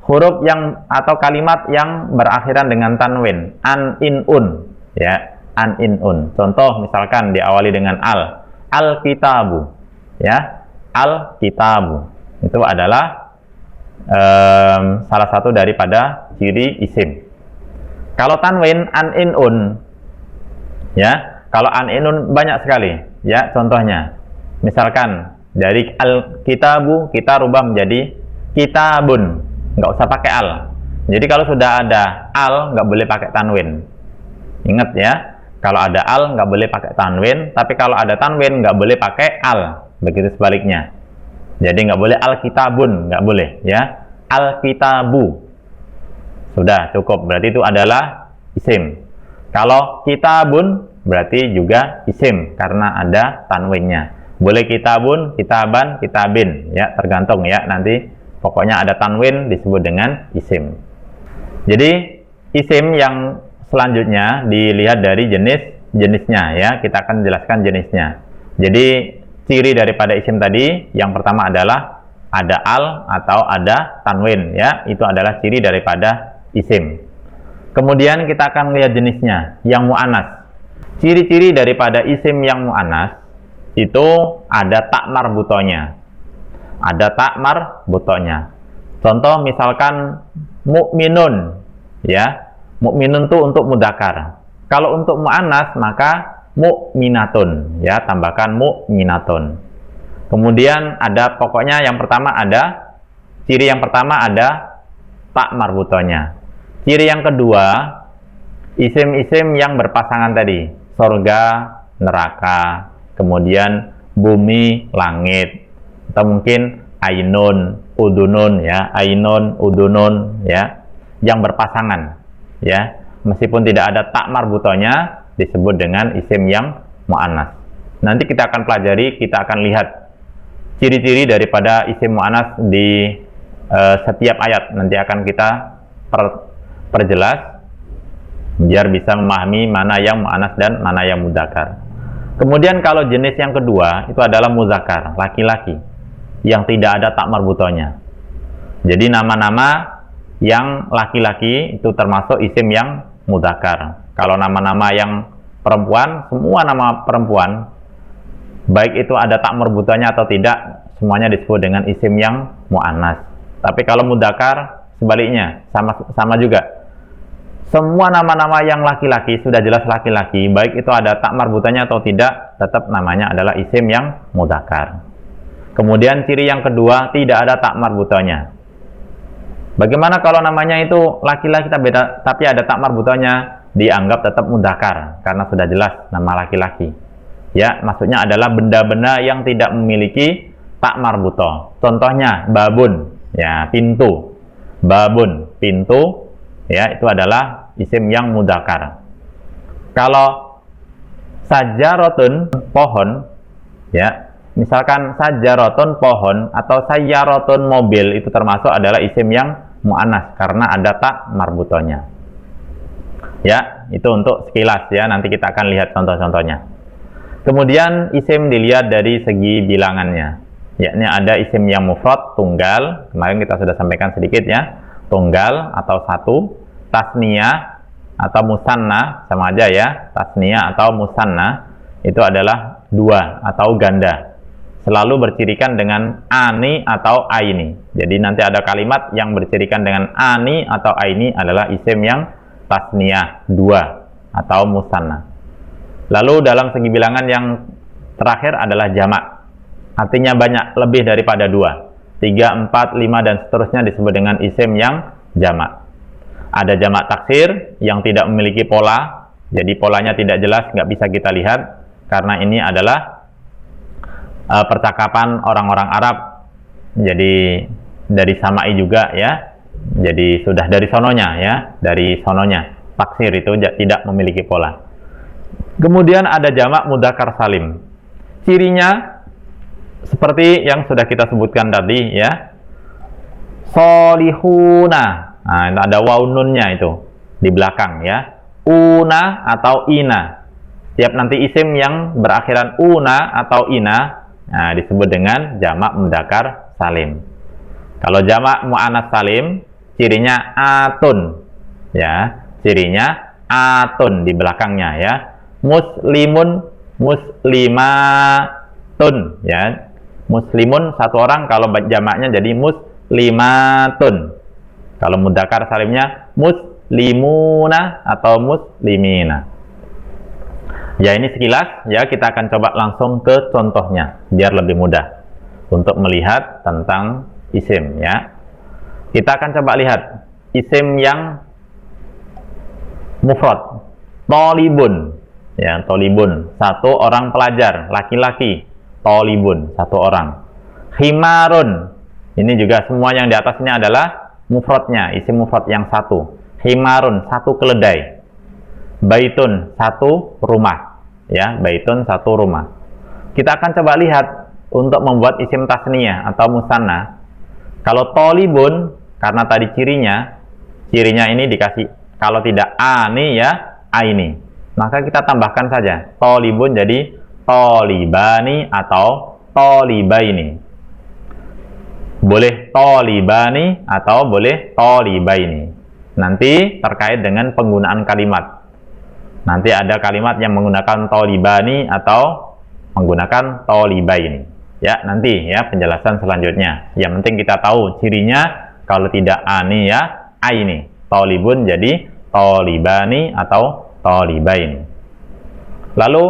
huruf yang atau kalimat yang berakhiran dengan tanwin, an, in, un ya, an, in, un. Contoh misalkan diawali dengan al kitabu ya, al kitabu itu adalah salah satu daripada ciri isim. Kalau tanwin, an, in, un ya, kalau an, in, un banyak sekali ya. Contohnya misalkan dari al kitabu kita rubah menjadi kitabun, nggak usah pakai al. Jadi kalau sudah ada al nggak boleh pakai tanwin. Ingat ya, kalau ada al nggak boleh pakai tanwin, tapi kalau ada tanwin nggak boleh pakai al. Begitu sebaliknya. Jadi nggak boleh al kitabun, nggak boleh ya. Al kitabu sudah cukup, berarti itu adalah isim. Kalau kitabun berarti juga isim karena ada tanwinnya. Boleh kitabun, kitaban, kitabin ya, tergantung ya nanti. Pokoknya ada tanwin disebut dengan isim. Jadi isim yang selanjutnya dilihat dari jenisnya ya. Kita akan jelaskan jenisnya. Jadi ciri daripada isim tadi yang pertama adalah ada al atau ada tanwin ya. Itu adalah ciri daripada isim. Kemudian kita akan lihat jenisnya yang mu'annas. Ciri-ciri daripada isim yang mu'annas itu ada tak marbutonya. Ada tak marbutonya. Contoh misalkan mukminun, ya. Mukminun itu untuk mudzakkar. Kalau untuk muannas maka mukminatun, ya, tambahkan mukminatun. Kemudian ada pokoknya yang pertama ada ciri yang pertama ada tak marbutonya. Ciri yang kedua, isim-isim yang berpasangan tadi, surga, neraka, kemudian bumi, langit, atau mungkin ainun, udunun, ya, ainun, udunun, ya, yang berpasangan, ya, meskipun tidak ada tak marbutonya disebut dengan isim yang mu'annas. Nanti kita akan pelajari, kita akan lihat ciri-ciri daripada isim mu'annas di setiap ayat. Nanti akan kita perjelas biar bisa memahami mana yang mu'annas dan mana yang mudzakkar. Kemudian kalau jenis yang kedua itu adalah mudzakkar, laki-laki yang tidak ada tak marbutonya. Jadi nama-nama yang laki-laki itu termasuk isim yang mudzakkar. Kalau nama-nama yang perempuan, semua nama perempuan baik itu ada tak marbutonya atau tidak, semuanya disebut dengan isim yang mu'annas. Tapi kalau mudzakkar sebaliknya, sama juga. Semua nama-nama yang laki-laki, sudah jelas laki-laki, baik itu ada tak marbutannya atau tidak, tetap namanya adalah isim yang mudzakkar. Kemudian ciri yang kedua, tidak ada tak marbutannya. Bagaimana kalau namanya itu laki-laki tapi ada tak marbutannya? Dianggap tetap mudzakkar karena sudah jelas nama laki-laki. Ya, maksudnya adalah benda-benda yang tidak memiliki tak marbuto. Contohnya babun, ya, pintu. Babun, pintu, ya, itu adalah isim yang mudzakkar. Kalau sajarotun, pohon, ya, misalkan sajarotun pohon atau sayyarotun mobil, itu termasuk adalah isim yang mu'annas karena ada tak marbutonya. Ya, itu untuk sekilas, ya, nanti kita akan lihat contoh-contohnya. Kemudian isim dilihat dari segi bilangannya, yakni ada isim yang mufrad, tunggal, kemarin kita sudah sampaikan sedikit, ya, tunggal atau satu, tasniyah atau musanna, sama aja, ya, tasniyah atau musanna itu adalah dua atau ganda, selalu bercirikan dengan ani atau aini. Jadi nanti ada kalimat yang bercirikan dengan ani atau aini adalah isim yang tasniyah, dua atau musanna. Lalu dalam segi bilangan yang terakhir adalah jamak, artinya banyak, lebih daripada dua, 3, 4, 5 dan seterusnya disebut dengan isim yang jamak. Ada jamak taksir yang tidak memiliki pola, jadi polanya tidak jelas, nggak bisa kita lihat karena ini adalah percakapan orang-orang Arab, jadi dari samai juga, ya, jadi sudah dari sononya, ya, dari sononya. Taksir itu tidak memiliki pola. Kemudian ada jamak mudzakkar salim. Cirinya seperti yang sudah kita sebutkan tadi, ya. Solihuna. Nah, ada waw nunnya itu di belakang, ya. Una atau ina. Setiap nanti isim yang berakhiran una atau ina, nah, disebut dengan jamak mudzakkar salim. Kalau jamak mu'annas salim, cirinya atun, ya, cirinya atun di belakangnya, ya. Muslimun, muslimatun, ya. Muslimun satu orang, kalau jamaknya jadi muslimatun. Kalau mudzakkar salimnya muslimuna atau muslimina. Ya, ini sekilas, ya, kita akan coba langsung ke contohnya biar lebih mudah untuk melihat tentang isim, ya. Kita akan coba lihat isim yang mufrad, tolibun, ya, tolibun, satu orang pelajar, laki-laki, tolibun, satu orang. Himarun, ini juga semua yang di atasnya adalah mufradnya, isim mufrad yang satu. Himarun, satu keledai. Baitun, satu rumah, ya, baitun, satu rumah. Kita akan coba lihat untuk membuat isim tasniyah atau musanna. Kalau tolibun, karena tadi cirinya ini dikasih, kalau tidak ani, ya, aini, maka kita tambahkan saja tolibun jadi tolibani atau tolibaini. Boleh tolibani atau boleh tolibaini. Nanti terkait dengan penggunaan kalimat. Nanti ada kalimat yang menggunakan tolibani atau menggunakan tolibaini. Ya, nanti, ya, penjelasan selanjutnya. Yang penting kita tahu cirinya Kalau tidak ani ya aini. Tolibun jadi tolibani atau tolibaini. Lalu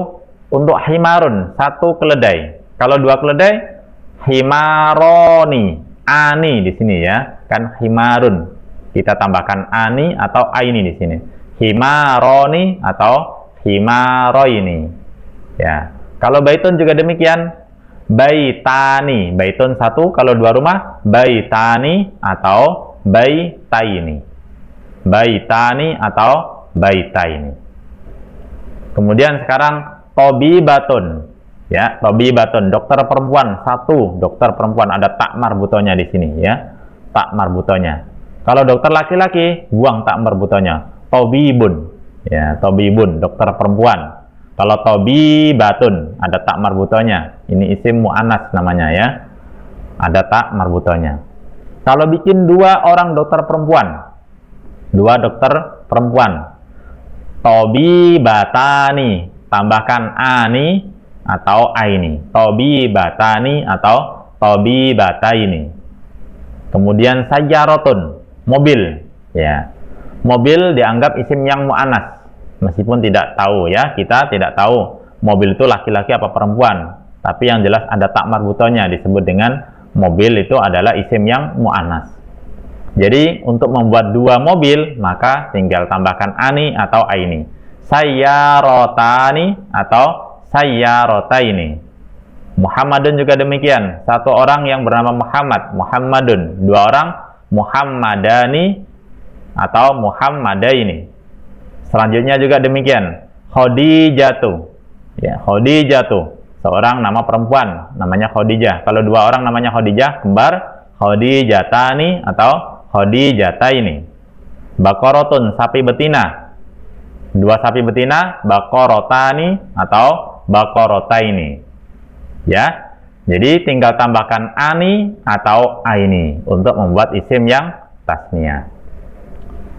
untuk himarun, satu keledai. Kalau dua keledai, himaroni, ani di sini ya, kan himarun. Kita tambahkan ani atau aini di sini. Himaroni atau himaroini. Ya. Kalau baitun juga demikian. Baitani, baitun satu, kalau dua rumah, baitani atau baitaini. Baitani atau baitaini. Kemudian sekarang tobibatun, ya, tobibatun, dokter perempuan satu, dokter perempuan, ada tak marbutonya di sini, ya, tak marbutonya. Kalau dokter laki-laki, buang tak marbutonya, tobibun, ya, tobibun, dokter perempuan. Kalau tobibatun, ada tak marbutonya, ini isim mu'annas namanya, ya, ada tak marbutonya. Kalau bikin dua orang dokter perempuan, dua dokter perempuan, tobibatani, tambahkan ani atau aini. Tobibatani atau tobibataini. Kemudian sayyaratun, mobil, ya. Mobil dianggap isim yang mu'annas. Meskipun tidak tahu, ya, kita tidak tahu mobil itu laki-laki apa perempuan. Tapi yang jelas ada tak marbutonya, disebut dengan mobil itu adalah isim yang mu'annas. Jadi untuk membuat dua mobil, maka tinggal tambahkan ani atau aini. Sayyarotani atau sayyarotaini. Muhammadun juga demikian. Satu orang yang bernama Muhammad, Muhammadun. Dua orang, Muhammadani atau Muhammadaini. Selanjutnya juga demikian. Khadijatu. Ya, Khadijatu. Seorang nama perempuan, namanya Khadijah. Kalau dua orang namanya Khadijah, kembar, Khadijatani atau Khadijataini. Bakorotun, sapi betina. Dua sapi betina, bakorotani atau bakorotaini. Ya, jadi tinggal tambahkan ani atau aini untuk membuat isim yang tasniyah.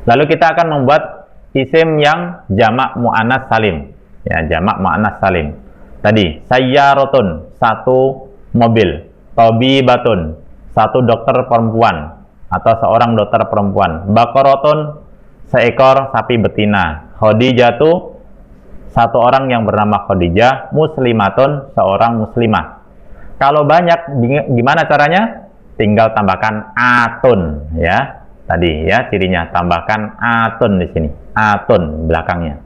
Lalu kita akan membuat isim yang jamak mu'annas salim. Ya, jamak mu'annas salim. Tadi, sayyaratun, satu mobil. Tobibatun, satu dokter perempuan atau seorang dokter perempuan. Bakorotun, seekor sapi betina. Khadijatu, satu orang yang bernama Khadijah. Muslimatun, seorang muslimah. Kalau banyak, gimana caranya? Tinggal tambahkan atun, ya. Tadi ya cirinya, tambahkan atun di sini. Atun belakangnya.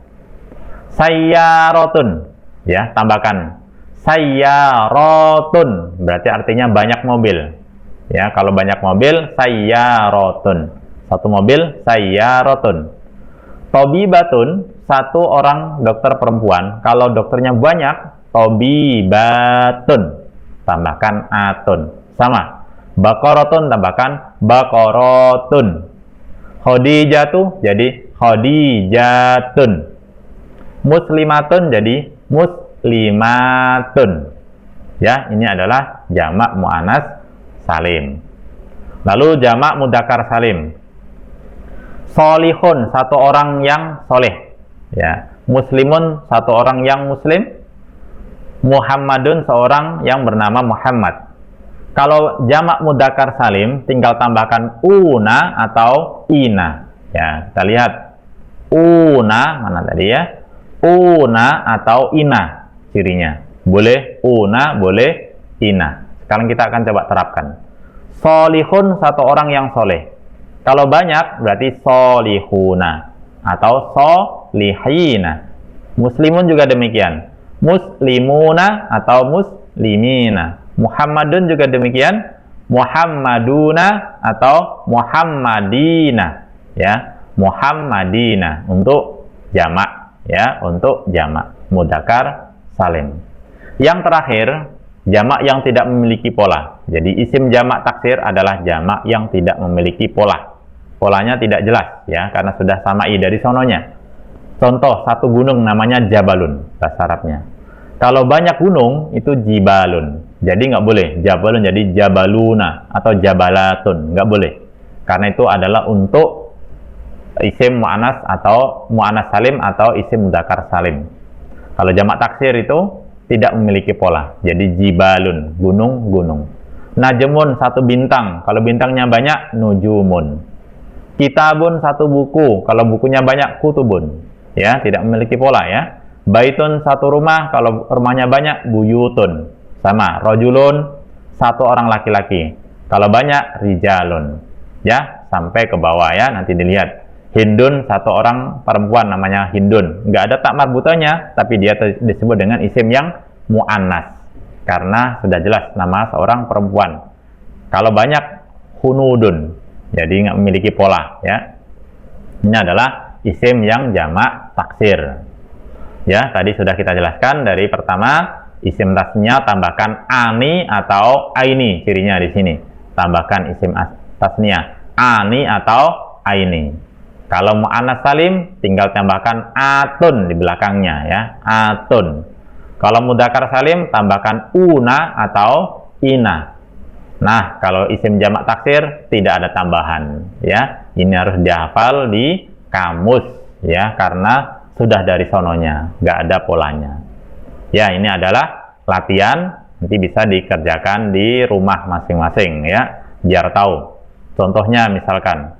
Sayyaratun, ya, tambahkan sayyaratun, berarti artinya banyak mobil. Ya, kalau banyak mobil, sayyaratun. Satu mobil, sayyaratun. Tobibatun, satu orang dokter perempuan. Kalau dokternya banyak, tobibatun, tambahkan atun. Sama. Bakorotun, tambahkan bakorotun. Khadijatu jadi khadijatun. Muslimatun jadi muslimatun. Ya, ini adalah jamak mu'annas salim. Lalu jamak mudzakkar salim. Solihun, satu orang yang soleh. Ya, muslimun, satu orang yang muslim. Muhammadun, seorang yang bernama Muhammad. Kalau jamak mudzakkar salim, tinggal tambahkan una atau ina. Ya, kita lihat una, mana tadi ya? Una atau ina cirinya. Boleh una, boleh ina. Sekarang kita akan coba terapkan. Solihun, satu orang yang soleh. Kalau banyak, berarti solihuna atau solihina. Muslimun juga demikian. Muslimuna atau muslimina. Muhammadun juga demikian, Muhammaduna atau Muhammadina, ya, Muhammadina untuk jamak, ya, untuk jamak mudzakkar salim. Yang terakhir, jamak yang tidak memiliki pola. Jadi isim jamak taksir adalah jamak yang tidak memiliki pola. Polanya tidak jelas, ya, karena sudah samai dari sononya. Contoh, satu gunung namanya Jabalun, bahasa Arabnya. Kalau banyak gunung itu jibalun. Jadi nggak boleh jabalun jadi jabaluna atau jabalatun, nggak boleh. Karena itu adalah untuk isim mu'annas atau mu'annas salim atau isim mudzakkar salim. Kalau jamak taksir itu tidak memiliki pola. Jadi jibalun, gunung-gunung. Najmun, satu bintang. Kalau bintangnya banyak, nujumun. Kitabun, satu buku. Kalau bukunya banyak, kutubun. Ya, tidak memiliki pola ya. Baitun, satu rumah. Kalau rumahnya banyak, buyutun. Sama. Rojulun, satu orang laki-laki. Kalau banyak, rijalun. Ya, sampai ke bawah ya. Nanti dilihat. Hindun, satu orang perempuan namanya Hindun. Nggak ada tak marbutanya, tapi dia disebut dengan isim yang mu'annas. Karena sudah jelas nama seorang perempuan. Kalau banyak, hunudun. Jadi nggak memiliki pola ya. Ini adalah isim yang jamak taksir. Ya, tadi sudah kita jelaskan dari pertama isim tasnya tambahkan ani atau aini, cirinya di sini. Tambahkan isim tasnya ani atau aini. Kalau mu'annas salim tinggal tambahkan atun di belakangnya ya, atun. Kalau mudzakkar salim tambahkan una atau ina. Nah, kalau isim jamak taksir tidak ada tambahan ya. Ini harus dihafal di kamus ya, karena sudah dari sononya, nggak ada polanya. Ya, ini adalah latihan, nanti bisa dikerjakan di rumah masing-masing ya, biar tahu. Contohnya misalkan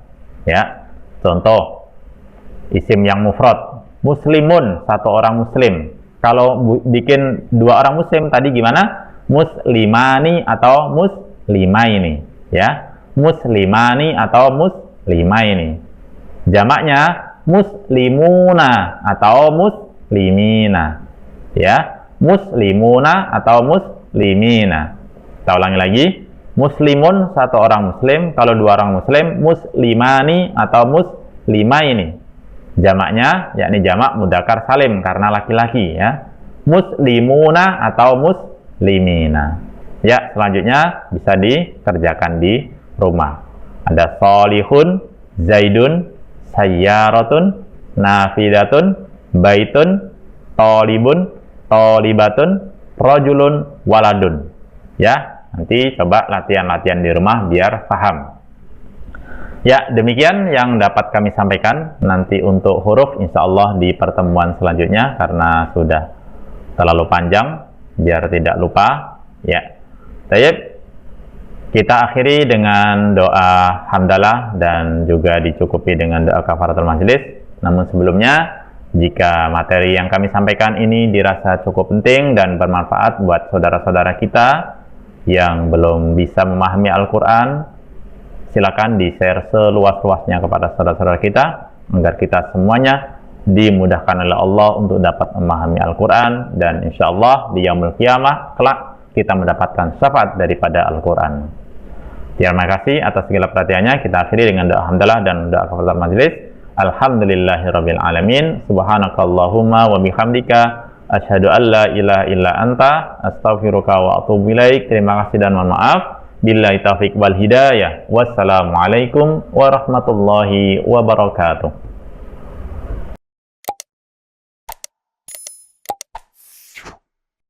ya, contoh isim yang mufrad, muslimun, satu orang muslim. Kalau bikin dua orang muslim tadi gimana? Muslimani atau muslimaini ya, muslimani atau muslimaini. Jamaknya muslimuna atau muslimina ya, muslimuna atau muslimina. Kita ulangi lagi, muslimun, satu orang muslim. Kalau dua orang muslim, muslimani atau muslimaini. Jamaknya yakni jamak mudzakkar salim karena laki-laki ya, muslimuna atau muslimina. Ya, selanjutnya bisa dikerjakan di rumah. Ada solihun, zaidun, sayyaratun, nafidatun, baitun, tolibun, tolibatun, rojulun, waladun. Ya, nanti coba latihan-latihan di rumah biar paham. Ya, demikian yang dapat kami sampaikan. Nanti untuk huruf insya Allah di pertemuan selanjutnya, karena sudah terlalu panjang, biar tidak lupa. Ya, baik. Kita akhiri dengan doa hamdalah dan juga dicukupi dengan doa kafaratul majelis. Namun sebelumnya, jika materi yang kami sampaikan ini dirasa cukup penting dan bermanfaat buat saudara-saudara kita yang belum bisa memahami Al-Quran, silakan di-share seluas-luasnya kepada saudara-saudara kita, agar kita semuanya dimudahkan oleh Allah untuk dapat memahami Al-Quran, dan insya Allah di yaumul qiyamah kelak kita mendapatkan syafaat daripada Al-Quran. Terima kasih atas segala perhatiannya. Kita akhiri dengan doa hamdalah dan doa kafaratul majelis. Alhamdulillahirabbil alamin. Subhanakallahumma wa bihamdika asyhadu an la ilaha illa anta astaghfiruka wa atubu ilaik. Terima kasih dan mohon maaf. Billahi taufiq wal hidayah. Wassalamualaikum warahmatullahi wabarakatuh.